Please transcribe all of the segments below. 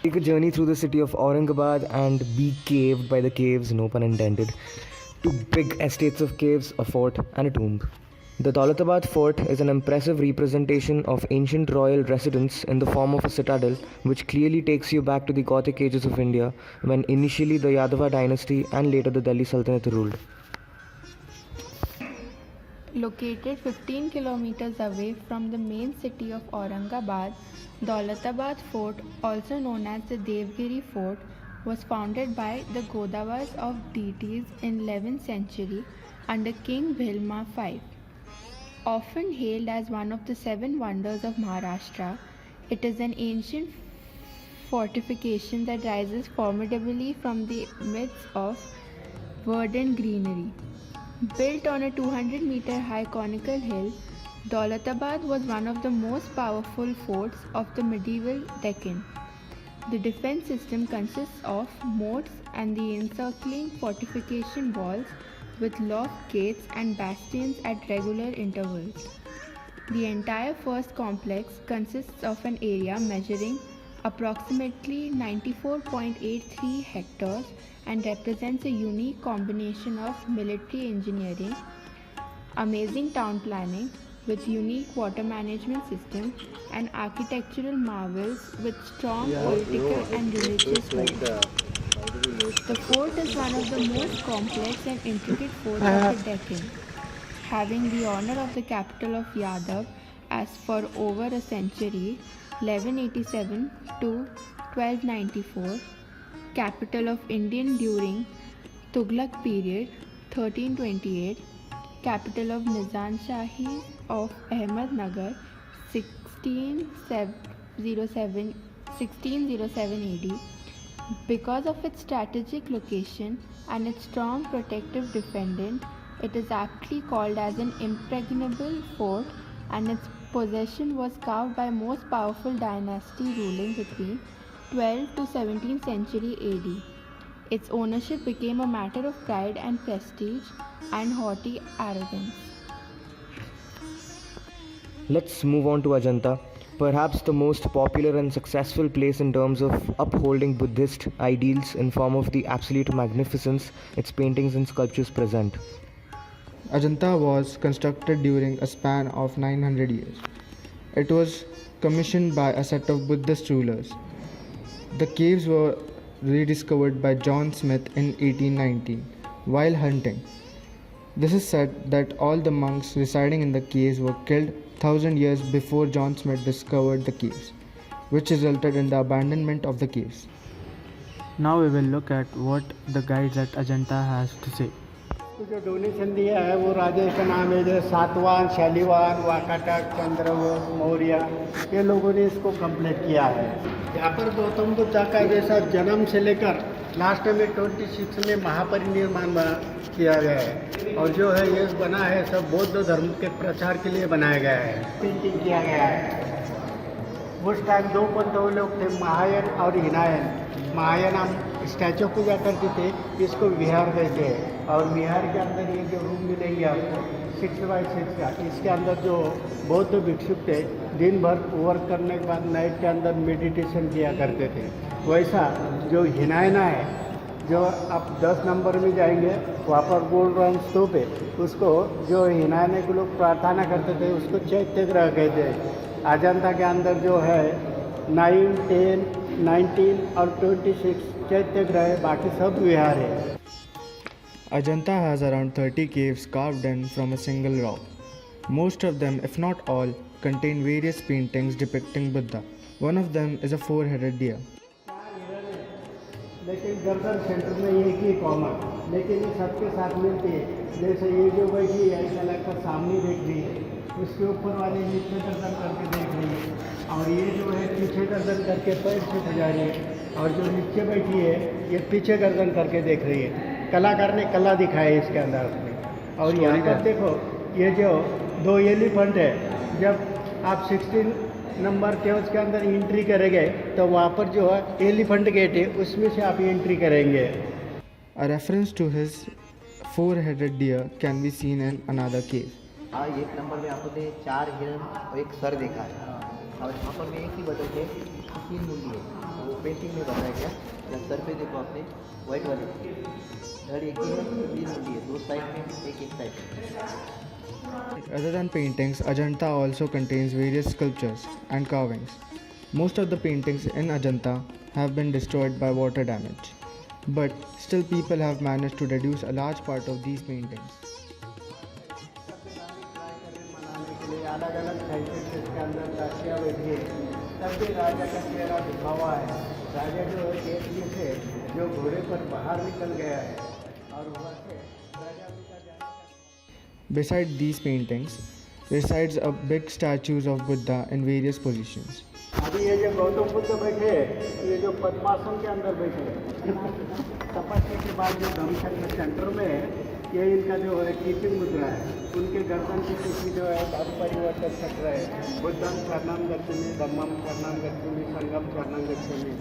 Take a journey through the city of Aurangabad and be caved by the caves, no pun intended. Two big estates of caves, a fort, and a tomb. The Daulatabad Fort is an impressive representation of ancient royal residence in the form of a citadel, which clearly takes you back to the Gothic ages of India, when initially the Yadava dynasty and later the Delhi Sultanate ruled. Located 15 kilometers away from the main city of Aurangabad, Daulatabad Fort, also known as the Devgiri Fort, was founded by the Godavas of deities in 11th century under King Bhilma V. Often hailed as one of the seven wonders of Maharashtra, it is an ancient fortification that rises formidably from the midst of verdant greenery. Built on a 200-meter high conical hill, Daulatabad was one of the most powerful forts of the medieval Deccan. The defense system consists of moats and the encircling fortification walls with locked gates and bastions at regular intervals. The entire first complex consists of an area measuring approximately 94.83 hectares and represents a unique combination of military engineering, amazing town planning with unique water management system, and architectural marvels with strong political and religious roots. The fort is one of the most complex and intricate forts of the Deccan, having the honor of the capital of Yadav as for over a century, 1187 to 1294, capital of Indian during Tughlaq period, 1328, capital of Nizam Shahi of Ahmednagar, 1607 AD. Because of its strategic location and its strong protective defendant, it is aptly called as an impregnable fort, and its possession was carved by most powerful dynasty ruling between 12th to 17th century AD. Its ownership became a matter of pride and prestige and haughty arrogance. Let's move on to Ajanta, perhaps the most popular and successful place in terms of upholding Buddhist ideals in form of the absolute magnificence its paintings and sculptures present. Ajanta was constructed during a span of 900 years. It was commissioned by a set of Buddhist rulers. The caves were rediscovered by John Smith in 1819 while hunting. This is said that all the monks residing in the caves were killed 1000 years before John Smith discovered the caves, which resulted in the abandonment of the caves. Now we will look at what the guides at Ajanta has to say. जो donation दिया है वो राजेश का नाम है, जैसे सातवान, शालीवान, वाकाटक, चंद्रगुप्त मौर्य, ये लोगों ने इसको कंप्लीट किया है। यहाँ पर गौतम बुद्ध का जैसा जन्म से लेकर लास्ट में 26 में महापरिनिर्वाण किया गया है, और जो है ये बना है सब बौद्ध धर्म के प्रचार के लिए बनाया गया है, पेंटिंग किया गया है। उस टाइम दो पंथों लोग थे, महायान और हिनायन। महायान हम स्टैचू पूजा करते थे, इसको विहार कहते हैं, और विहार के अंदर ये जो रूम मिलेंगे आपको 6x6 का, इसके अंदर जो बौद्ध भिक्षुक थे दिन भर वर्क करने के बाद नाइट के अंदर मेडिटेशन किया करते थे। वैसा जो हिनायना है, जो आप 10 नंबर में जाएंगे वहाँ पर गोल्ड रंग स्तूप है, उसको जो हिनायने के लोग प्रार्थना करते थे उसको चैत्यग्रह कहते हैं। अजंता के अंदर जो है 9, 10, 19 और 26 चैत्यग्रह है, बाकी सब विहार है। Ajanta has around 30 caves carved in from a single rock. Most of them, if not all, contain various paintings depicting Buddha. One of them is a four-headed deer. लेकिन गर्दन सेंटर में एक ही कॉमन, लेकिन ये सबके साथ मिलती है। जैसे ये जो बैठी है ऐसा लगता सामने देख रही है, उसके ऊपर वाले नीचे गर्दन करके देख रही है, और ये जो है पीछे गर्दन करके पैर से बजा रही है, और जो नीचे बैठी है ये पीछे गर्दन करके देख रही है। कलाकार ने कला दिखाया है इसके अंदर में। और यहाँ पर देखो ये जो 2 एलिफेंट है, जब आप 16 नंबर के उसके अंदर एंट्री करेंगे तो वहाँ पर जो है एलिफेंट गेट है, उसमें से आप एंट्री करेंगे। A reference to his four-headed deer can be seen in another cave. हाँ, 1 नंबर में आपने 4 हिरण और 1 सर देखा है, और यहाँ पर भी एक ही बतख है, 3 मुंडी है, वो पेंटिंग में बनाया गया। जब सर पे देखो आपने वाइट वाली धड़ एक ही है, तीन होती है, दो साइड में एक साइड में। Other than paintings, Ajanta also contains various sculptures and carvings. Most of the paintings in Ajanta have been destroyed by water damage, but still people have managed to reduce a large part of these paintings. मनाने के लिए अलग अलग scientist इसके अंदर राशियाँ बैठी है। तब भी राजा का चेहरा दिखा हुआ है। राजा जो है एक ये से जो घोड़े पर बाहर निकल गया है और वहाँ से राजा का जाने का। Beside these paintings, resides a big statues of Buddha in various positions. अभी ये जो गौतम बुद्ध बैठे हैं, ये जो पद्मासन के अंदर बैठे हैं, तपस्या के बाद जो धम्मचक्र सेंटर में है, ये इनका जो है कीपिंग मुद्रा है। उनके गर्दन की कुर्सी जो है भाव परिवर्तन चक्र है। बुद्धम शरणम गच्छामि, धम्मम शरणम गच्छामि, संघम शरणम गच्छामि।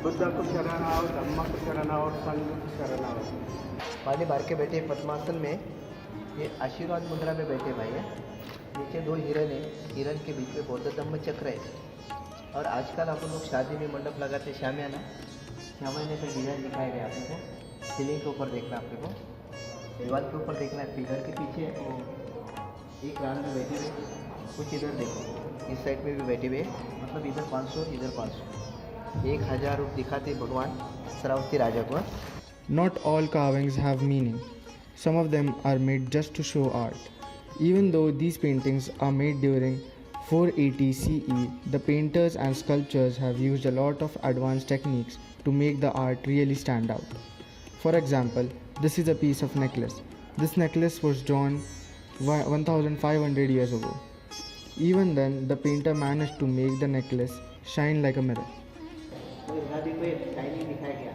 बुद्ध को शरण आओ, धम्म को शरण आओ, संघ को शरण आओ। पहले बार के बैठे पद्मासन में, ये आशीर्वाद मुद्रा में बैठे भाई है। नीचे दो हिरन है, हिरन के बीच में बौद्ध धम्म चक्र है। और आजकल आप लोग शादी में मंडप लगाते शामियाना, शामियाने पे डिजाइन दिखाया गया आपने को। सीलिंग के ऊपर देखना आपने को, दीवार के ऊपर देखना है, पिलर के पीछे वो एक रान में बैठे हुए, कुछ इधर देखो, इस साइड में भी बैठे हुए, मतलब इधर 500 इधर 500, 1000 रूप दिखाते भगवान श्रावस्ती राजा को। Not all carvings have meaning. Some of them are made just to show art. Even though these paintings are made during 480 CE, the painters and sculptors have used a lot of advanced techniques to make the art really stand out. For example, this is a piece of necklace. This necklace was drawn 1500 years ago. Even then, the painter managed to make the necklace shine like a mirror. कोई शादी पे shining दिखाया गया,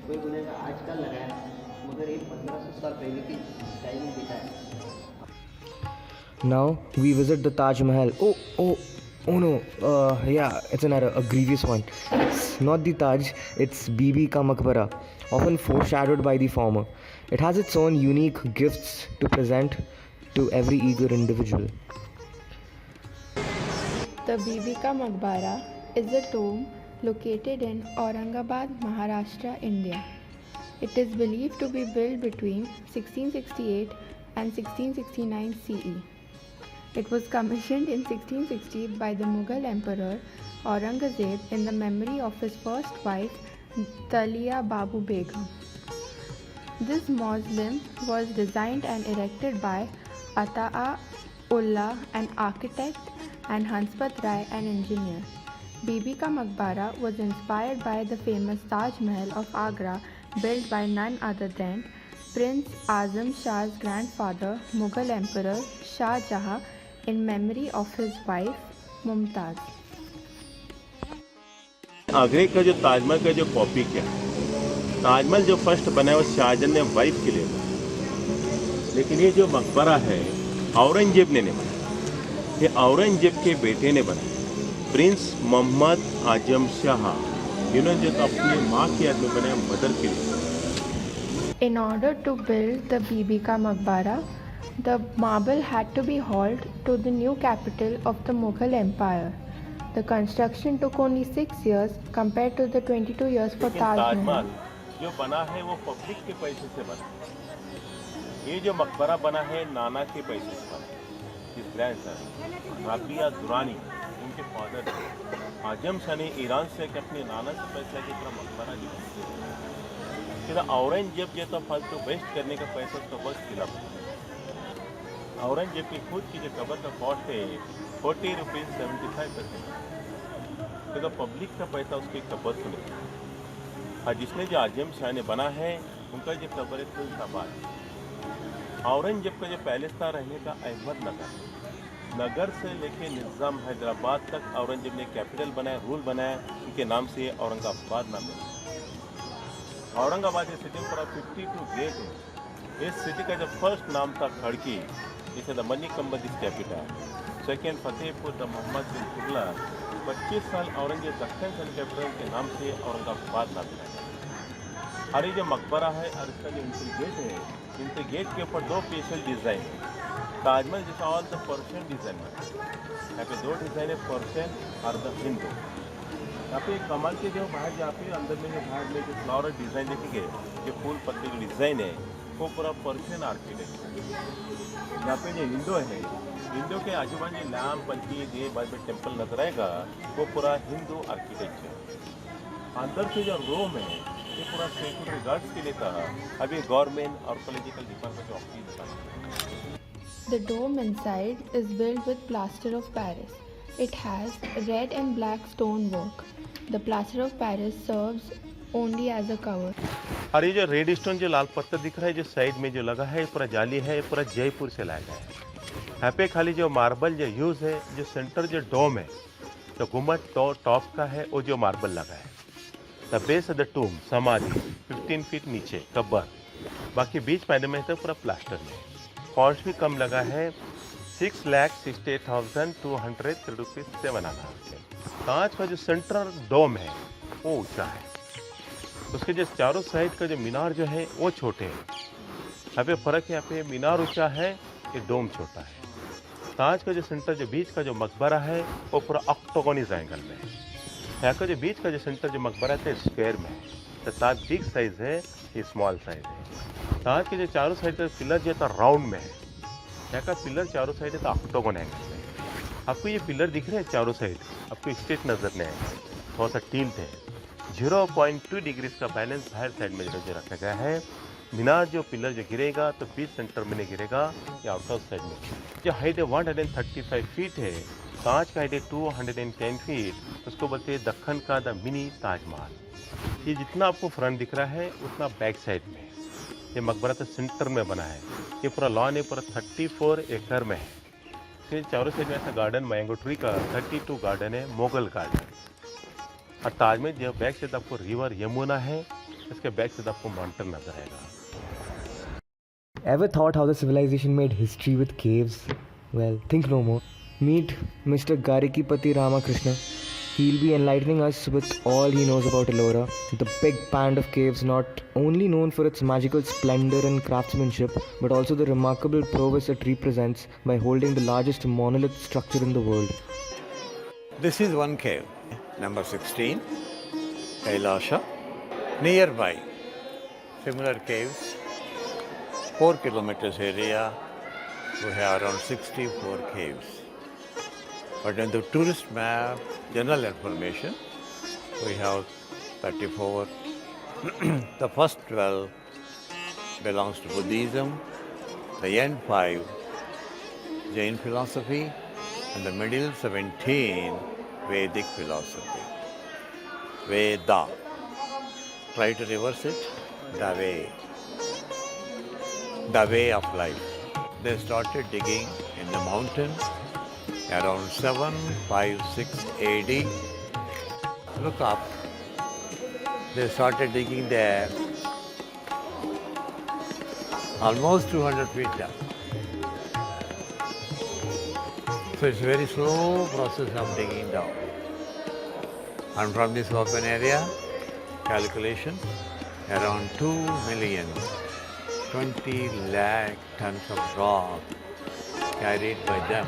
कोई बोलेगा आजकल लगाया, मगर ये 1500 साल पहले की शाइनिंग दिखाया। Now we visit the Taj Mahal. Oh no. Yeah, it's a grievous one. It's not the Taj, it's Bibi ka Maqbara, often foreshadowed by the former. It has its own unique gifts to present to every eager individual. The Bibi Ka Maqbara is a tomb located in Aurangabad, Maharashtra, India. It is believed to be built between 1668 and 1669 CE. It was commissioned in 1660 by the Mughal Emperor Aurangzeb in the memory of his first wife Talia Babu Begum. This mausoleum was designed and erected by Ata'a Ullah, an architect, and Hanspat Rai, an engineer. Bibi Ka Maqbara was inspired by the famous Taj Mahal of Agra, built by none other than Prince Azam Shah's grandfather, Mughal Emperor Shah Jahan, in memory of his wife Mumtaz. आगरे का जो ताजमहल का जो copy किया, ताजमहल जो first बना है वो शाहजहां ने वाइफ के लिए बना, लेकिन ये जो मकबरा है औरंगजेब ने नहीं बनाया, ये औरंगजेब के बेटे ने बनाया, प्रिंस मोहम्मद आजम शाह, जिन्होंने जो अपनी माँ की याद में बनाया, मदर के लिए। In order to build the Bibi Ka Maqbara, the marble had to be hauled to the new capital of the Mughal Empire. The construction took only 6 years compared to the 22 years for Taj Mahal. जो बना है वो public के पैसे से बना, ये जो मकबरा बना है नाना के पैसे से बना। इस ग्रैंडसन राबिया दुरानी उनके फादर आजम शाह ने ईरान से अपने नाना से पैसा की तरह मकबरा जो फिर औरंगजेब जो तो फालतू वेस्ट करने का पैसा तो बस खिलाफ। औरंगजेब की खुद की जो कबर का कॉस्ट है 40 रुपीज़ 75%, तो पब्लिक का पैसा उसकी कबर से लेता है। और जिसने जो आजम शाह ने बना है उनका जो कबर है फैसलाबाद। औरंगजेब का जो पैलेस था रहने का अहमदनगर, नगर से लेके निज़ाम हैदराबाद तक औरंगजेब ने कैपिटल बनाया, रूल बनाया, उनके नाम से औरंगाबाद नाम है। औरंगाबाद ये सिटी पर 52 गेट है। इस सिटी का जो फर्स्ट नाम था खड़की, इसे द मनिकम्बा this capital. Second Fatehpur the Mohammad bin Tughlaq. 25 साल औरंगजेब दक्कन सन कैपिटल के नाम से औरंगाबाद नाम दिया। और ये जो मकबरा है और इसका जो एंट्री गेट है, एंट्री गेट के ऊपर 2 स्पेशल डिज़ाइन है। ताजमहल जैसा ऑल द पर्शियन डिज़ाइन है, यहाँ पे 2 डिज़ाइन है, पर्शियन और द हिंदू। यहाँ पे कमल के जो बाहर जहाँ पे अंदर में जो बाहर में जो फ्लावर डिज़ाइन देखेंगे, जो फूल पत्ते की डिज़ाइन है वो पूरा पर्शियन आर्किटेक्चर। यहाँ पे जो विंडो है, विंडो के आजू बाजू लैम्प पंची देव बाद में टेम्पल नजर आएगा, वो पूरा हिंदू आर्किटेक्चर। अंदर से जो रूम है ये पूरा सिक्योरिटी गार्ड्स के लिए था। अभी गवर्नमेंट और political department office. The dome inside is built with plaster of Paris. It has red and black stonework. The plaster of Paris serves only as a cover. और ये जो रेड स्टोन जो लाल पत्थर दिख रहा है जो साइड में जो लगा है ये पूरा जाली है, ये पूरा जयपुर से लाया गया है। यहाँ पे खाली जो मार्बल जो यूज है, जो सेंटर जो डोम है, जो गुम्बद टॉप का है वो जो मार्बल लगा है। द बेस ऑफ द टूम समाधि 15 फीट नीचे कब्र, बाकी बीच पैने में तो पूरा प्लास्टर में। कॉस्ट भी कम लगा है, 6,68,200 रुपीज से बनाना है। कांच का जो सेंट्रल डोम है वो ऊंचा है, उसके जो चारों साइड का जो मीनार जो है वो छोटे हैं। यहाँ पे फर्क है, यहाँ पे मीनार ऊंचा है, ये डोम छोटा है। कांच का जो सेंटर जो बीच का जो मकबरा है वो पूरा ऑक्टोगोनल एंगल में है। यहाँ का जो बीच का जो सेंटर जो मकबरा है स्क्वायर में है, तो ताज बिग साइज है, ये स्मॉल साइज है। ताज के जो चारों साइड का पिलर जो था राउंड में है, यहाँ का पिलर चारों साइड है तो ऑक्टोगोनल एंगल में। आपको ये पिलर दिख रहे हैं चारों साइड, आपको स्ट्रेट नजर नहीं आएगा, थोड़ा सा टिल्ट है। 0.2 डिग्री का बैलेंस बाहर साइड में जो रखा गया है। मीनार जो पिलर जो गिरेगा तो बीच सेंटर में नहीं गिरेगा, या आउटर साइड में। जो हाइट है 135 फीट है, कांच का हाइट है 210 फीट, उसको बोलते हैं दक्कन का द मिनी ताजमहल। ये जितना आपको फ्रंट दिख रहा है उतना बैक साइड में है। ये मकबरा तो सेंटर में बना है। ये पूरा लॉन है, पूरा 34 एकड़ में है। फिर चारों साइड में ऐसा गार्डन मैंगो ट्री का 32 गार्डन है, मोगल गार्डन। और ताज में जो बैक साइड आपको रिवर यमुना है, इसके बैक साइड आपको माउंटेन नजर आएगा। Ever thought how the civilization made history with caves? Well, think no more. Meet Mr. Garikipati Ramakrishna. He'll be enlightening us with all he knows about Ellora, the big band of caves not only known for its magical splendor and craftsmanship, but also the remarkable prowess it represents by holding the largest monolith structure in the world. This is one cave, number 16, Kailasha. Nearby, similar caves, 4 kilometers area, we have around 64 caves. But in the tourist map, general information, we have 34. The first 12 belongs to Buddhism, the end 5 Jain philosophy, and the middle 17 Vedic philosophy. Veda. Try to reverse it. The way of life. They started digging in the mountain around 756 AD. Look up. They started digging there almost 200 feet down. So it's a very slow process of digging down. And from this open area, calculation, around 2,020,000 lakh tons of rock carried by them,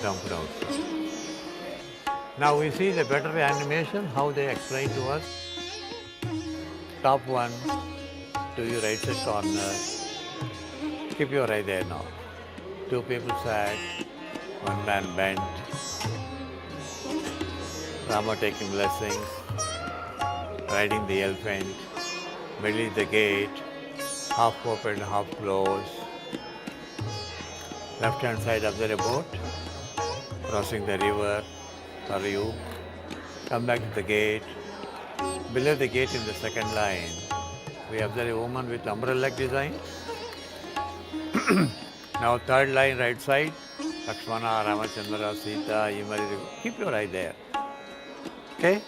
dumped out. Now we see the better animation, how they explain to us. Top one to your right side corner. Keep your eye there now. 2 people sat, 1 man bent. Rama taking blessings, riding the elephant, middle is the gate, half open, half closed. Left hand side observe a boat, crossing the river, Sarayu. Come back to the gate. Below the gate in the second line, we observe a woman with umbrella design. Now third line right side, Lakshmana, Ramachandra, Sita, Yamari. Keep your eye there. Okay?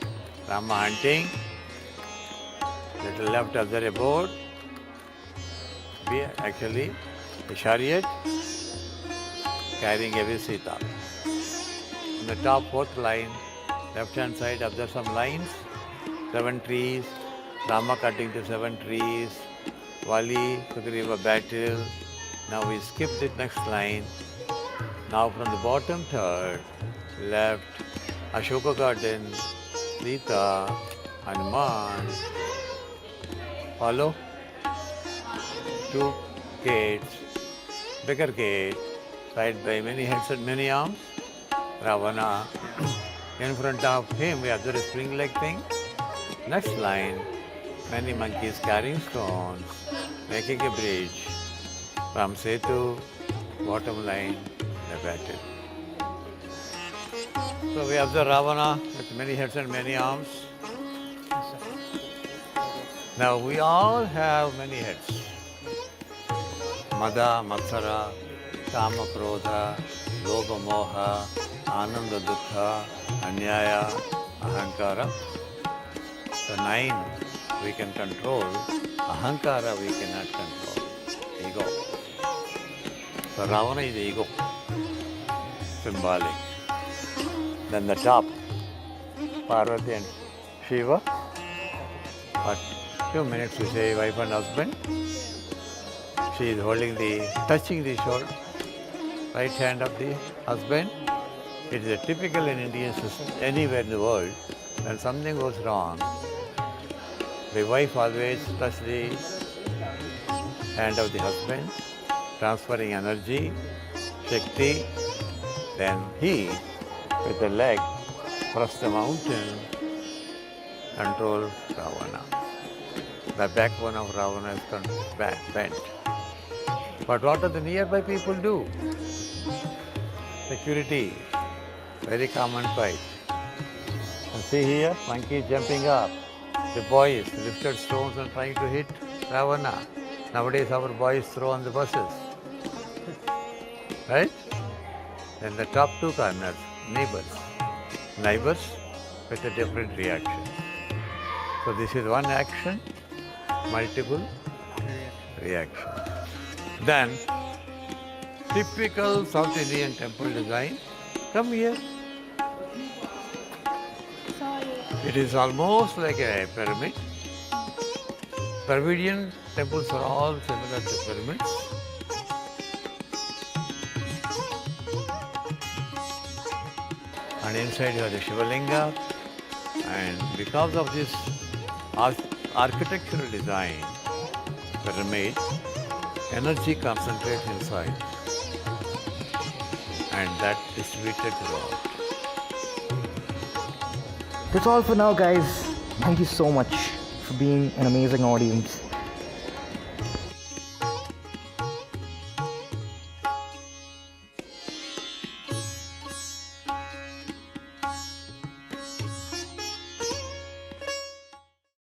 Rama hunting. Little left observe a boat. Actually, a chariot carrying every Sita. On the top fourth line, left hand side observe some lines. 7 trees. Rama cutting the 7 trees. Vali, Sugriva battle. Now we skip the next line. Now from the bottom third, left, Ashoka garden, Sita, Hanuman. Follow? Two gates, bigger gate, side by many heads and many arms. Ravana. In front of him, we have the spring-like thing. Next line, many monkeys carrying stones, making a bridge. From Setu, bottom line, the battle. So we have the Ravana with many heads and many arms. Now we all have many heads. Mada, Matsara, Kama, Krodha, Lobha, Moha, Ananda, Dukkha, Anyaya, Ahankara. So 9 we can control, Ahankara we cannot control, ego. So Ravana is the ego, symbolic. Then the top, Parvati and Shiva. For 2 minutes we say wife and husband. She is touching the shoulder, right hand of the husband. It is a typical in Indian system, anywhere in the world, when something goes wrong, the wife always touches the hand of the husband, transferring energy, Shakti. Then he, with the leg, across the mountain, control Ravana. The backbone of Ravana is bent. But what do the nearby people do? Security, very common fight. And see here, monkey jumping up. The boys lifted stones and trying to hit Ravana. Nowadays our boys throw on the buses. Right? Then the top 2 corners, neighbors. Neighbors with a different reaction. So this is one action, multiple reactions. Then, typical South Indian temple design. Come here. It is almost like a pyramid. Dravidian temples are all similar to pyramids. And inside you have the Shiva Linga. And because of this architectural design, pyramid, energy concentrates inside. And that distributed throughout. That's all for now, guys. Thank you so much for being an amazing audience.